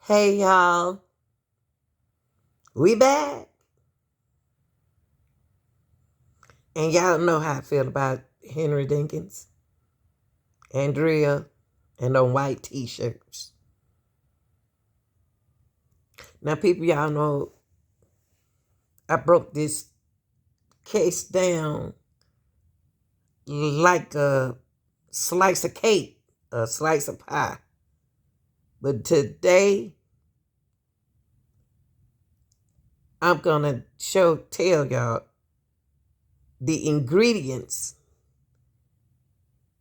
Hey y'all, we back. And y'all know how I feel about Henry Dinkins, Andrea, and them white t-shirts. Now people, y'all know I broke this case down like a slice of cake, a slice of pie. But today, I'm gonna tell y'all the ingredients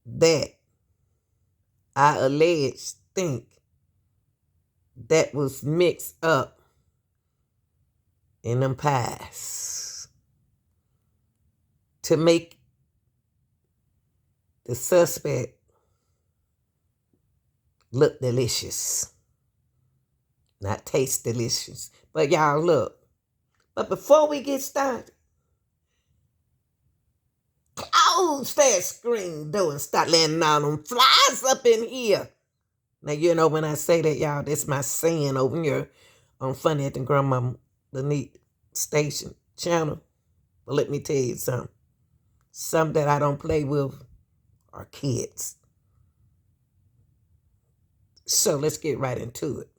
that I think that was mixed up in them pies to make the suspect look delicious. Not taste delicious. But y'all look. But before we get started, close that screen door and start letting all them flies up in here. Now, you know when I say that, y'all, that's my saying over here on Funny at the Grandma Neat Station channel. But let me tell you something. Some that I don't play with are kids. So let's get right into it.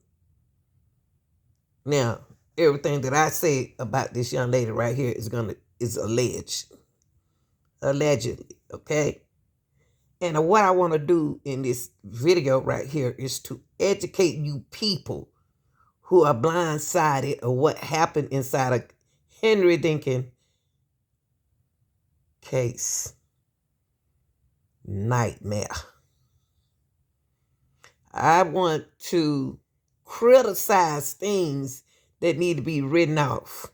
Now, everything that I say about this young lady right here is alleged. Allegedly, okay? And what I want to do in this video right here is to educate you people who are blindsided of what happened inside of Henry Dinkins case. Nightmare. I want to criticize things that need to be written off.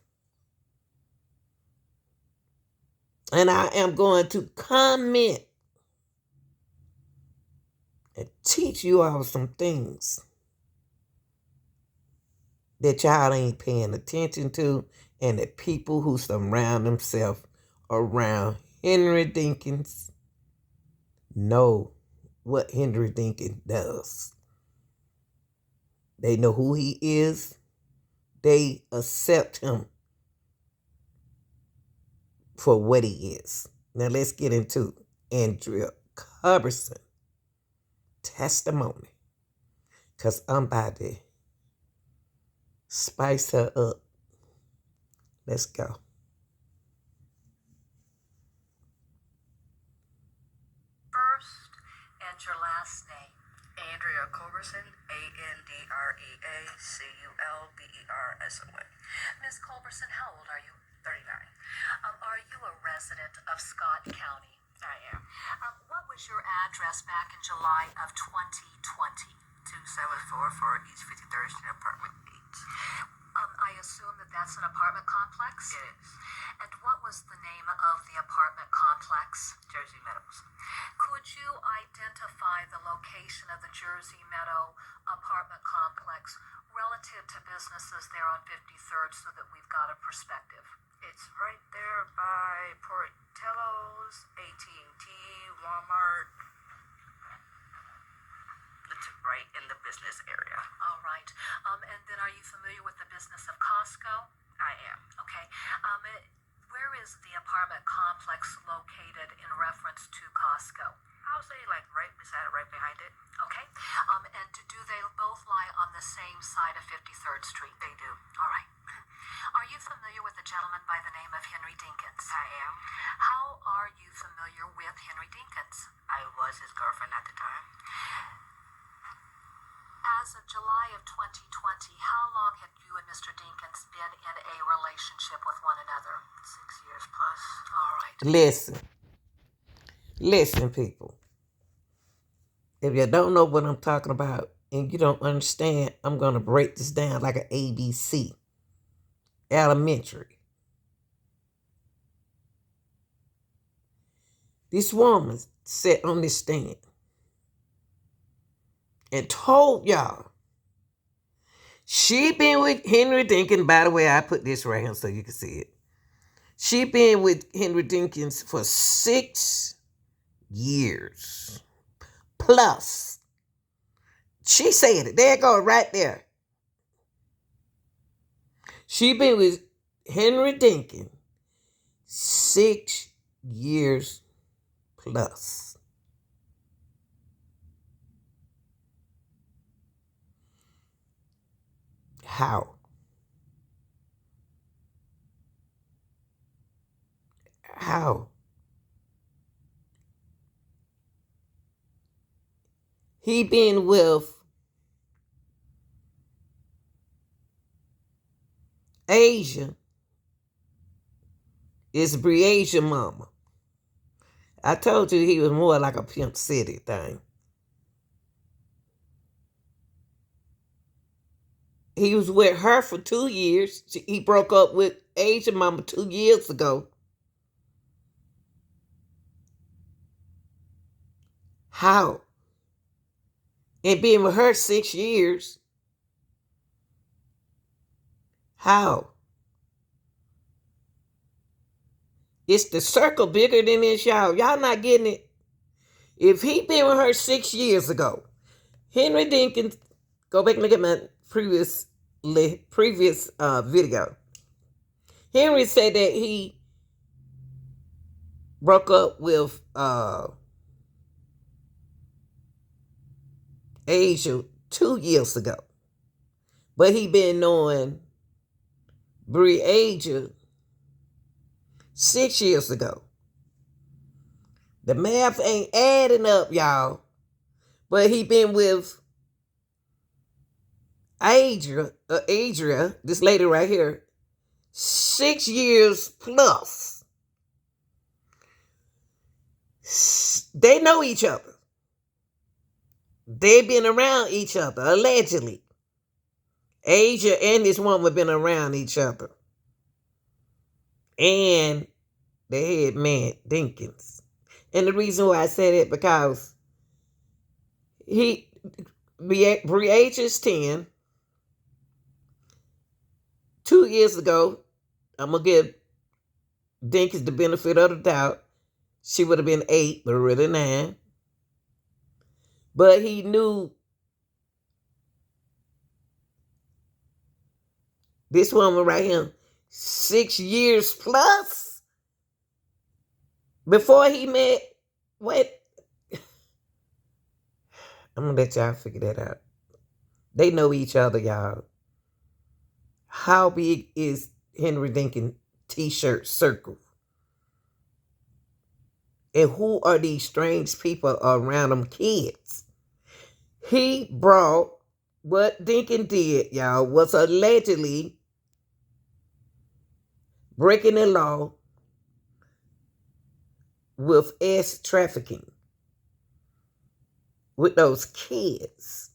And I am going to comment and teach you all some things that y'all ain't paying attention to, and that people who surround themselves around Henry Dinkins know what Henry Dinkins does. They know who he is. They accept him for what he is. Now let's get into Andrea Cuberson testimony, because I'm about to spice her up. Let's go. First and your last name. Andrea Culberson, AndreaCulberson. Ms. Culberson, how old are you? 39. Are you a resident of Scott County? I am. What was your address back in July of 2020? 2744 East 53rd Street, Apartment 8. I assume that that's an apartment complex? It is. And what was the name of the apartment complex? Jersey Meadows. Could you identify the location of the Jersey Meadow apartment complex relative to businesses there on 53rd so that we've got a perspective? It's right there by Portillo's, AT&T, Walmart. It's right in the business area. All right. And then are you familiar with the business of Costco? I am. Okay. Where is the apartment complex located in reference to Costco? I'll say like right beside it, right behind it. Okay. And do they both lie on the same side of 53rd Street? They do. All right. Are you familiar with a gentleman by the name of Henry Dinkins? I am. How are you familiar with Henry Dinkins? I was his girlfriend at the time. As of July of 2020, how long had you and Mr. Dinkins been in a relationship with one another? 6 years plus. All right. Listen, people. If you don't know what I'm talking about and you don't understand, I'm going to break this down like an ABC. Elementary. This woman sat on this stand and told y'all she been with Henry Dinkins. By the way, I put this right here so you can see it. She been with Henry Dinkins for 6 years plus. She said it. There it goes right there. She been with Henry Dinkins 6 years plus. How? How? He been with Asia. It's Breasia mama. I told you he was more like a Pimp City thing. He was with her for 2 years. He broke up with Asia mama 2 years ago. How? And being with her 6 years. How? It's the circle bigger than this, y'all. Y'all not getting it. If he been with her 6 years ago, Henry Dinkins, go back and look at my previous video. Henry said that he broke up with Asia 2 years ago, but he been knowing Breasia 6 years ago. The math ain't adding up, y'all. But he been with Adria, this lady right here, 6 years plus. They know each other. They been around each other, allegedly. Asia and this woman been around each other. And the head man, Dinkins. And the reason why I said it, because Breasia's 10. 2 years ago, I'm going to give Dinkins the benefit of the doubt. She would have been 8, but really 9. But he knew this woman right here, 6 years plus before he met. Wait, I'm going to let y'all figure that out. They know each other, y'all. How big is Henry Dinkins t-shirt circle? And who are these strange people around them kids? He brought, what Dinkins did, y'all, was allegedly breaking the law with trafficking with those kids.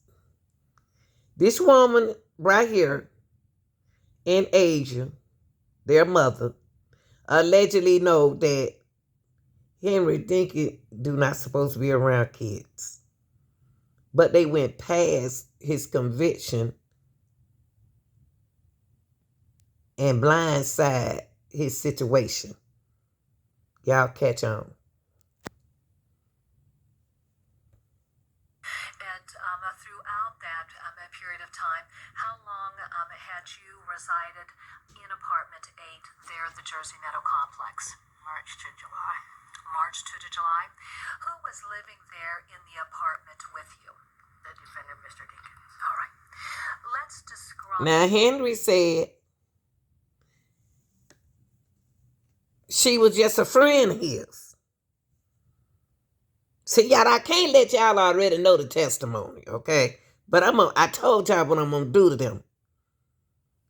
This woman right here in Asia, their mother, allegedly know that Henry Dinkins do not supposed to be around kids. But they went past his conviction and blindside his situation. Y'all catch on. And throughout that period of time, how long had you resided in apartment 8 there at the Jersey Meadow complex? March to July. March to July. Who was living there in the apartment with you? The defendant, Mr. Dinkins. All right. Let's describe. Now, Henry said she was just a friend of his. See, y'all, I can't let y'all already know the testimony, okay? But I told y'all what I'm going to do to them.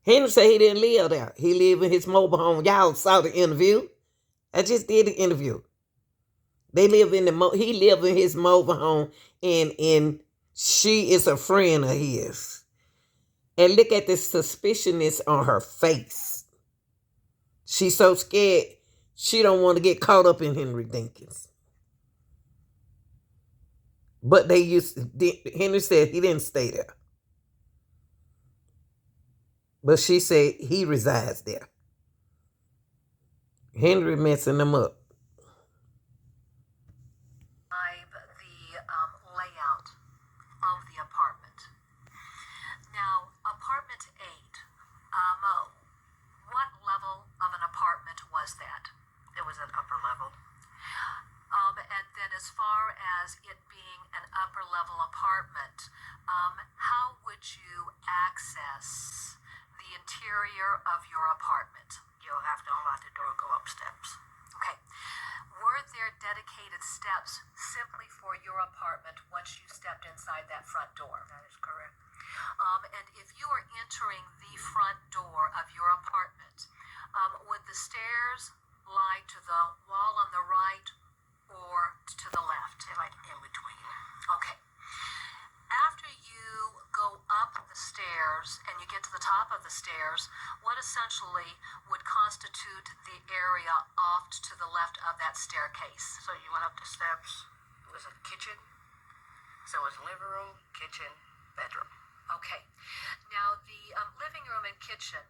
Henry said he didn't live there. He lived in his mobile home. Y'all saw the interview. I just did the interview. They live in he lived in his mobile home, and she is a friend of his. And look at the suspiciousness on her face. She's so scared. She don't want to get caught up in Henry Dinkins. But Henry said he didn't stay there. But she said he resides there. Henry messing them up. The layout of the apartment. Now, apartment 8, was that? It was an upper level. And then as far as it being an upper level apartment, how would you access the interior of your apartment? You'll have to unlock the door and go up steps. Okay. Were there dedicated steps simply for your apartment once you stepped inside that front door? That is correct. And if you are entering the front door of your apartment, would the stairs lie to the wall on the right or to the left? They're like in between. Okay. After you go up the stairs and you get to the top of the stairs, what essentially would constitute the area off to the left of that staircase? So you went up the steps. It was a kitchen. So it was living room, kitchen, bedroom. Okay. Now, the living room and kitchen,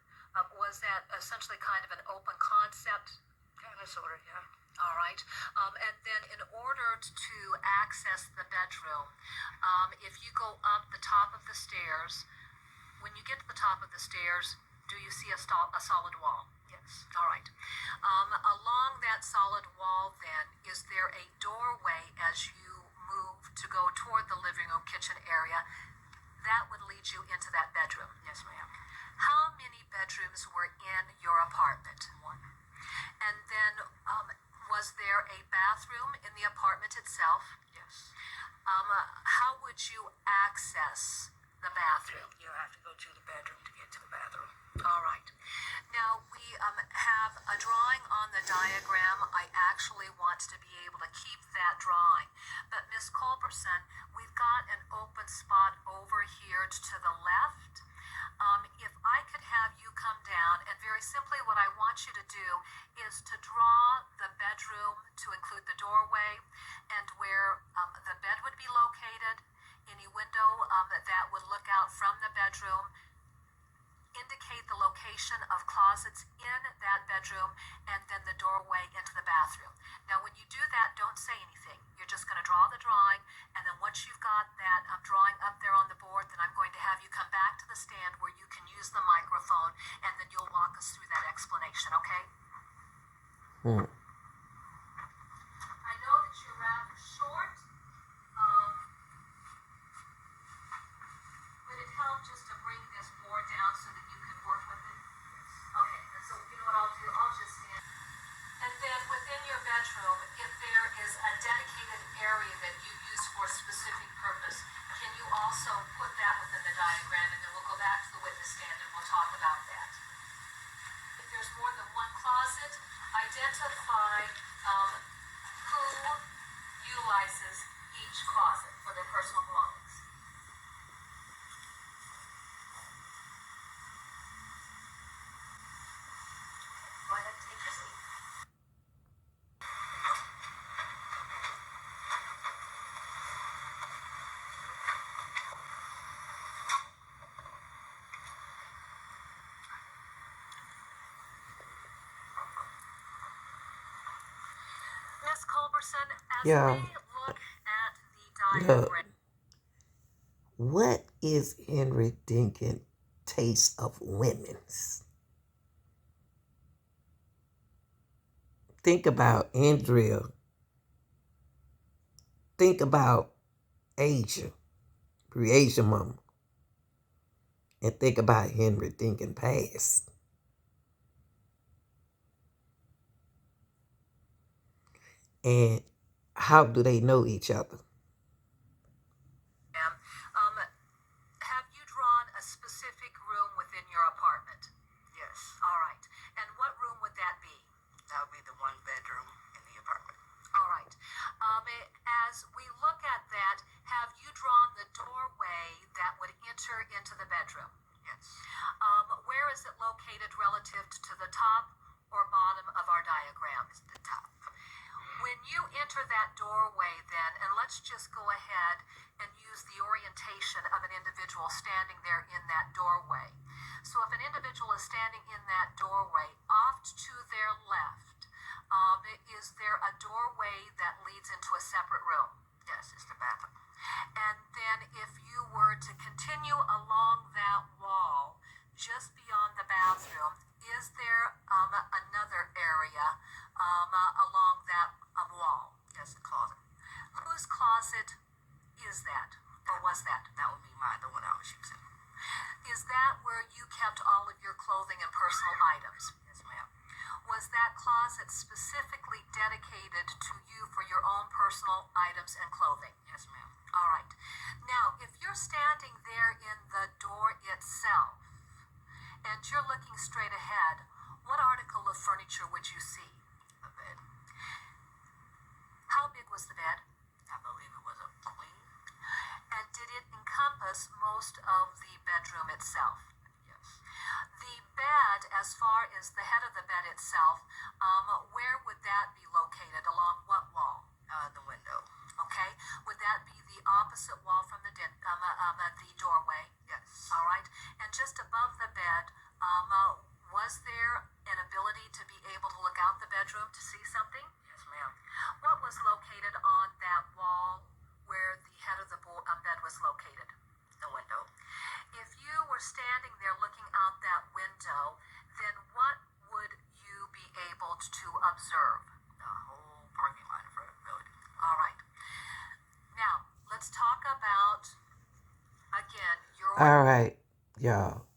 was that essentially kind of an open concept? Kind of, sort of, yeah. All right. And then in order to access the bedroom, if you go up the top of the stairs, when you get to the top of the stairs, do you see a solid wall? Yes. All right. Along that solid wall, then, is there a doorway as you move to go toward the living room kitchen area that would lead you into that bedroom? Yes, ma'am. How many bedrooms were in your apartment? One. And then, was there a bathroom in the apartment itself? Yes. How would you access the bathroom? You'll have to go to the bedroom to get to the bathroom. All right. Now, we have a drawing on the diagram. I actually want to be able to keep that drawing. But, Miss Culberson, we've got an open spot over here to the left. If I could have you come down, and very simply what I want you to do is to draw the bedroom to include the doorway and where the bed would be located, any window that would look out from the bedroom. Indicate the location of closets in that bedroom and then the doorway into the bathroom. Now, when you do that, don't say anything. You're just going to draw the drawing, and then once you've got that drawing up there on the board, then I'm going to have you come back to the stand where you can use the microphone, and then you'll walk us through that explanation, okay? I know that you're rather short. Would it help just to bring this board down so that you can work with it? Okay, and so you know what I'll do? I'll just stand. And then within your bedroom, if there is a dedicated area that you use for a specific purpose, can you also put that within the diagram, and then we'll go back to the witness stand and we'll talk about that. If there's more than one closet, identify who utilizes each closet for their personal belongings. Go ahead, take your seat. Miss Culberson, as Yeah. we look at the Look, diagram, what is Henry Dinkins' taste of women's? Think about Andrea. Think about Asia, Breasia mama. And think about Henry Dinkins' past. And how do they know each other? ma'am, have you drawn a specific room within your apartment? Yes. All right. And what room would that be? That would be the one bedroom in the apartment. All right. As we look at that, have you drawn the doorway that would enter into the bedroom? Yes. Where is it located relative to the top or bottom of our diagram? It's the top. When you enter that doorway, then, and let's just go ahead and use the orientation of an individual standing there in that doorway. So if an individual is standing in that doorway, off to their left, is there a doorway that leads into a separate room? Yes, it's the bathroom. And then if you were to continue along that wall, just beyond the bathroom, is there another area whose closet is that? Or was that? That would be mine, the one I was using. Is that where you kept all of your clothing and personal items? Yes, ma'am. Was that closet specifically dedicated to you for your own personal items and clothing? Yes, ma'am. All right. Now, if you're standing there in the door itself and you're looking straight ahead, what article of furniture would you see? The bed. How big was the bed? I believe it was a queen. And did it encompass most of the bedroom itself? Yes. The bed, as far as the head of the bed itself, where would that be located? Along what wall? The window. Okay. Would that be the opposite wall from the doorway? Yes. All right. And just above the bed, was there an ability to be able to look out the bedroom to see something? Yes, ma'am. What was located on that wall where the head of the bed was located? The window. If you were standing there looking out that window, then what would you be able to observe? The whole parking lot in front of the building. All right. Now, let's talk about, again, your... All right, y'all.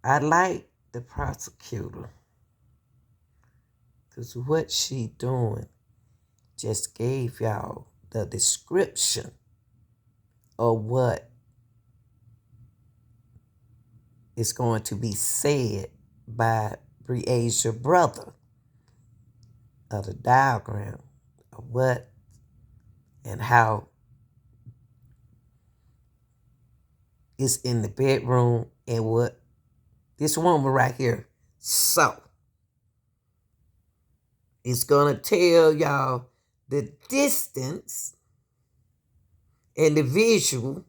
I like the prosecutor because what she doing just gave y'all the description of what is going to be said by Breasia brother of the diagram of what and how is in the bedroom and what this woman right here saw. It's going to tell y'all the distance and the vision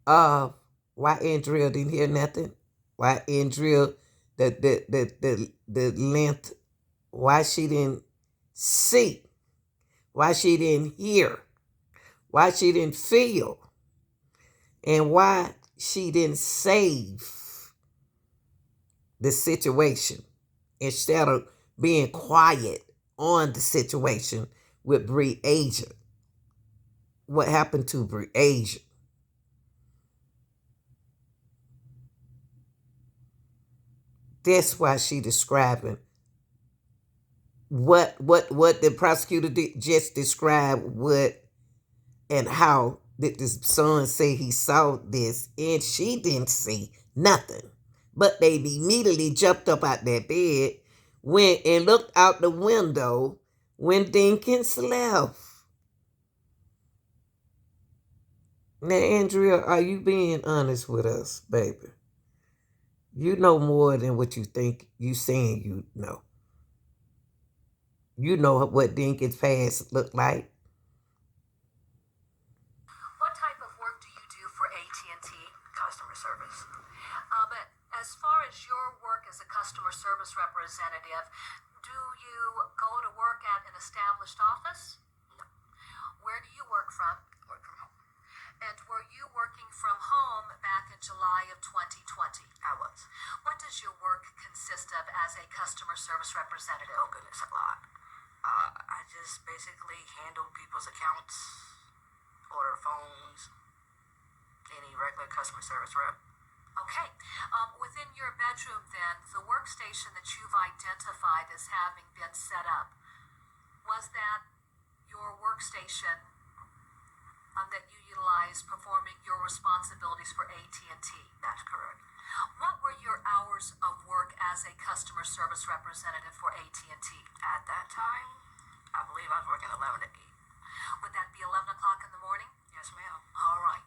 of why Andrea didn't hear nothing, why Andrea, the length, why she didn't see, why she didn't hear, why she didn't feel, and why she didn't save the situation instead of being quiet on the situation with Breasia. What happened to Breasia? That's why she describing what the prosecutor just described, what and how did the son say he saw this, and she didn't see nothing. But they immediately jumped up out that bed, went and looked out the window when Dinkins left. Now, Andrea, are you being honest with us, baby? You know more than what you think you saying you know. You know what Dinkins' past looked like. What type of work do you do for AT&T? Customer service. But as far as your work as a customer service representative, do you go to work at an established office? No. Where do you work from? Work from home. And were you working from home back in July of 2020? I was. What does your work consist of as a customer service representative? Oh, goodness, a lot. I just basically handle people's accounts, order phones, any regular customer service rep. Okay. Within your bedroom, then, the workstation that you've identified as having been set up, was that your workstation that you utilized performing your responsibilities for AT&T? That's correct. What were your hours of work as a customer service representative for AT&T? At that time, I believe I was working 11 to 8. Would that be 11 o'clock in the morning? Yes, ma'am. All right.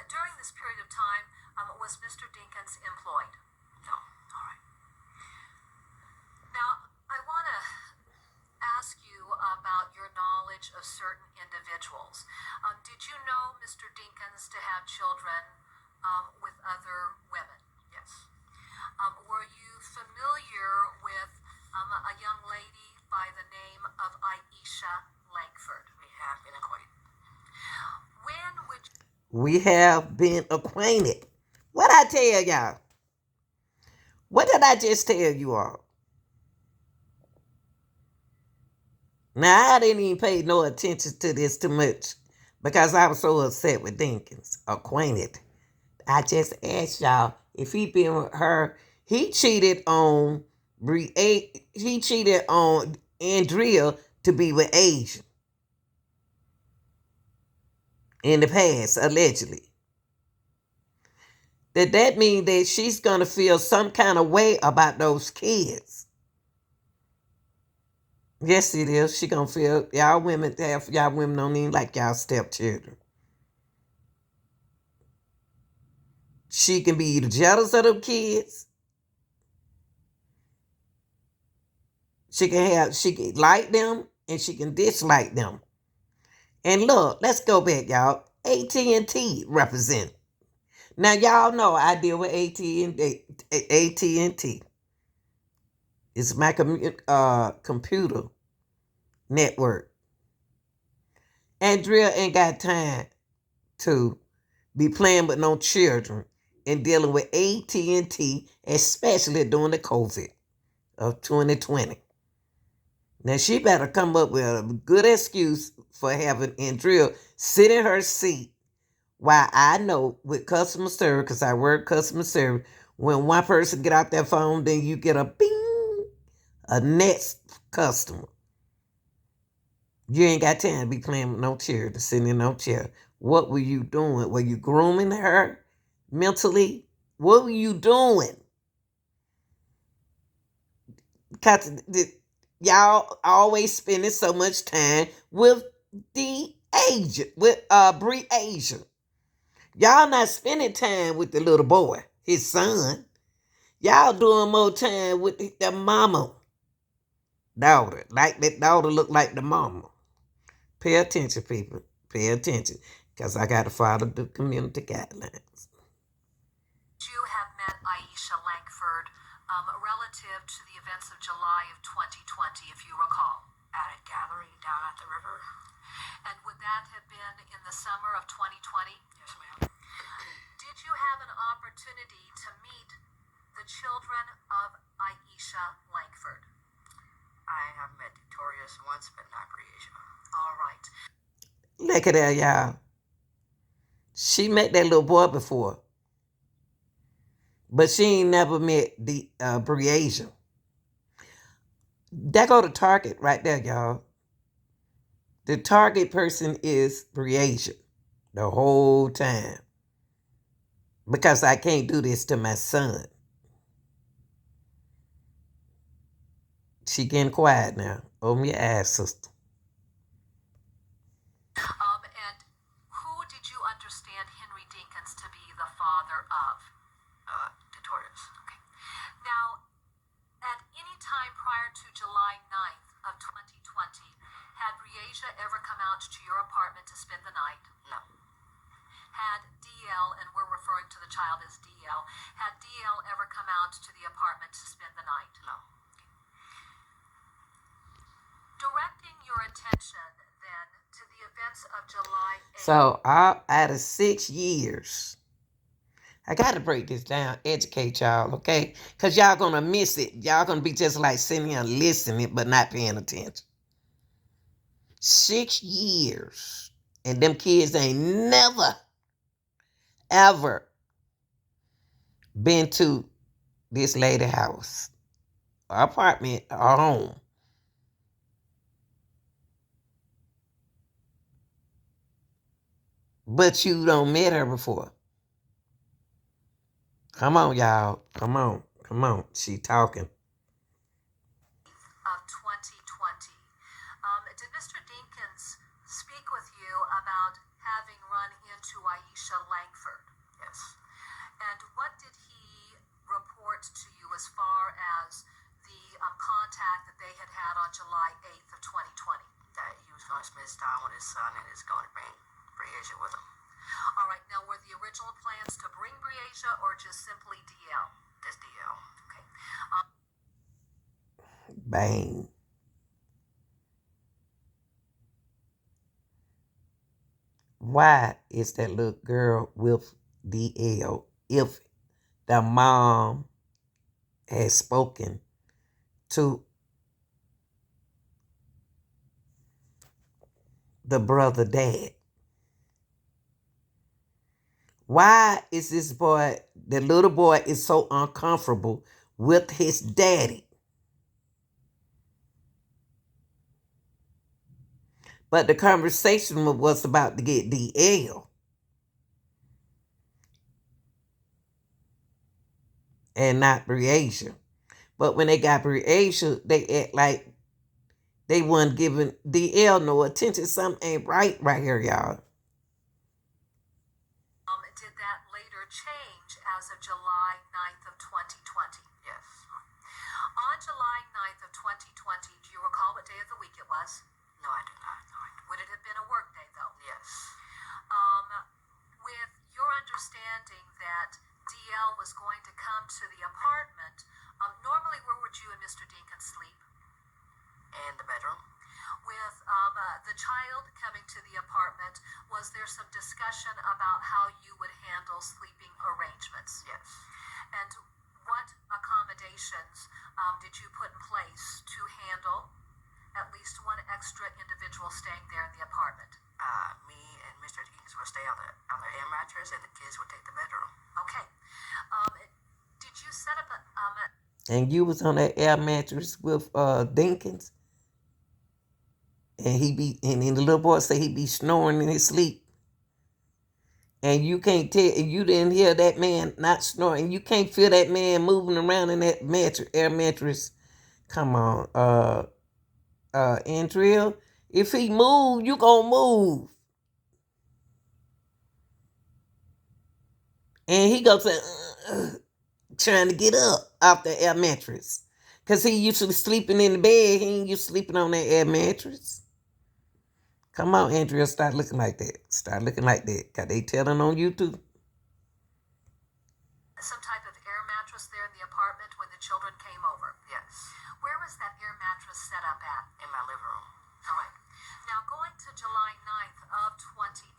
During this period of time, was Mr. Dinkins employed? No. All right. Now, I want to ask you about your knowledge of certain individuals. Did you know Mr. Dinkins to have children with other women? Yes. Were you familiar with a young lady by the name of Aisha Langford? We have been acquainted. When would you... We have been acquainted. What I tell y'all? What did I just tell you all? Now, I didn't even pay no attention to this too much because I was so upset with Dinkins, acquainted. I just asked y'all if he been with her. He cheated on he cheated on Andrea to be with Asia in the past, allegedly. That mean that she's gonna feel some kind of way about those kids? Yes, it is. She gonna feel y'all women. Half y'all women don't even like y'all stepchildren. She can be either jealous of them kids. She can like them and she can dislike them. And look, let's go back, y'all. AT&T represent. Now y'all know I deal with AT&T. AT&T. It's my computer network. Andrea ain't got time to be playing with no children and dealing with AT&T, especially during the COVID of 2020. Now she better come up with a good excuse for having Andrea sit in her seat while I know with customer service, because I work customer service, when one person get out that phone, then you get a bing, a next customer. You ain't got time to be playing with no chair, to sit in no chair. What were you doing? Were you grooming her mentally? What were you doing? Because y'all always spending so much time with the agent, with Breasia. Y'all not spending time with the little boy, his son. Y'all doing more time with the mama, daughter. Like that daughter look like the mama. Pay attention, people. Pay attention. Because I got to follow the community guidelines. You have met Aisha Langford relative to the events of July of 2020, if you recall. At a gathering down at the river. And would that have been in the summer of 2020? Yes, ma'am. Did you have an opportunity to meet the children of Aisha Langford? I have met Victorious once, but not Breasia. All right. Look at that, y'all. She met that little boy before. But she ain't never met the Breasia. That go to target right there, y'all. The target person is Breasia the whole time. Because I can't do this to my son. She getting quiet now. Open your ass, sister. And who did you understand Henry Dinkins to be the father of? Victorious. Okay. Now, at any time prior to July 9th of 2020, had Breasia ever come out to your apartment to spend the night? No. Had DL, and we're referring to the child as DL, had DL ever come out to the apartment to spend the night? No. Directing your attention then to the events of July 8th. So out of 6 years, I got to break this down, educate y'all, okay? Because y'all going to miss it. Y'all going to be just like sitting here listening but not paying attention. 6 years. And them kids ain't never, ever been to this lady house, or apartment, or home. But you don't met her before. Come on, y'all. Come on. Come on. She talking. Of 2020. Did Mr. Dinkins speak with you about having run into Aisha Langford? Yes. And what did he report to you as far as the contact that they had had on July 8th of 2020? That he was going to spend his time with his son and is going to bring Breasia with him. All right, now were the original plans to bring Breasia or just simply DL? This DL. Okay. Bang. Why is that little girl with DL if the mom has spoken to the brother dad. Why is this boy, the little boy, is so uncomfortable with his daddy? But the conversation was about to get DL. And not Breasia. But when they got Breasia, they act like they wasn't giving DL no attention. Something ain't right here, y'all. Did that later change as of July 9th of 2020? Yes. On July 9th of 2020, do you recall what day of the week it was? No, I do not. No, I do. Would it have been a work day, though? Yes. With your understanding that DL was going to come to the apartment, normally where would you and Mr. Dinkins sleep? In the bedroom. With the child coming to the apartment, was there some discussion about how you would handle sleeping arrangements? Yes. And what accommodations did you put in place to handle at least one extra individual staying there in the apartment? Me and Mr. Dinkins would stay on the air mattress, and the kids would take the bedroom. Okay. Did you set up a And you was on that air mattress with Dinkins? And and the little boy say he be snoring in his sleep. And you can't tell, you didn't hear that man not snoring. You can't feel that man moving around in that air mattress. Come on, Andrea. If he move, you gonna move. And he goes trying to get up off the air mattress. Because he used to sleeping in the bed. He ain't used to sleeping on that air mattress. Come on, Andrea, start looking like that. Start looking like that. Because they telling on you too. some type of air mattress there in the apartment when the children came over? Yes. Where was that air mattress set up at? In my living room. All right. Now, going to July 9th of 2020,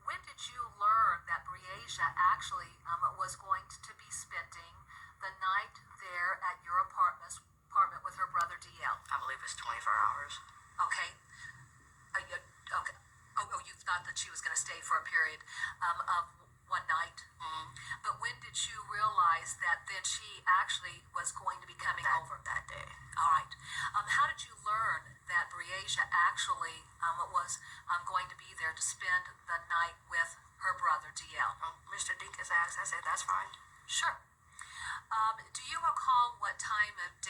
when did you learn that Breasia actually was going to be spending the night there at your apartment with her brother DL? I believe it's 24 hours. Okay. Okay. Oh, you thought that she was going to stay for a period of one night? Mm-hmm. But when did you realize that then she actually was going to be coming over? That day. All right. How did you learn that Breasia actually was going to be there to spend the night with her brother DL? Mr. Dinkins asked. I said, that's fine. Sure. Do you recall what time of day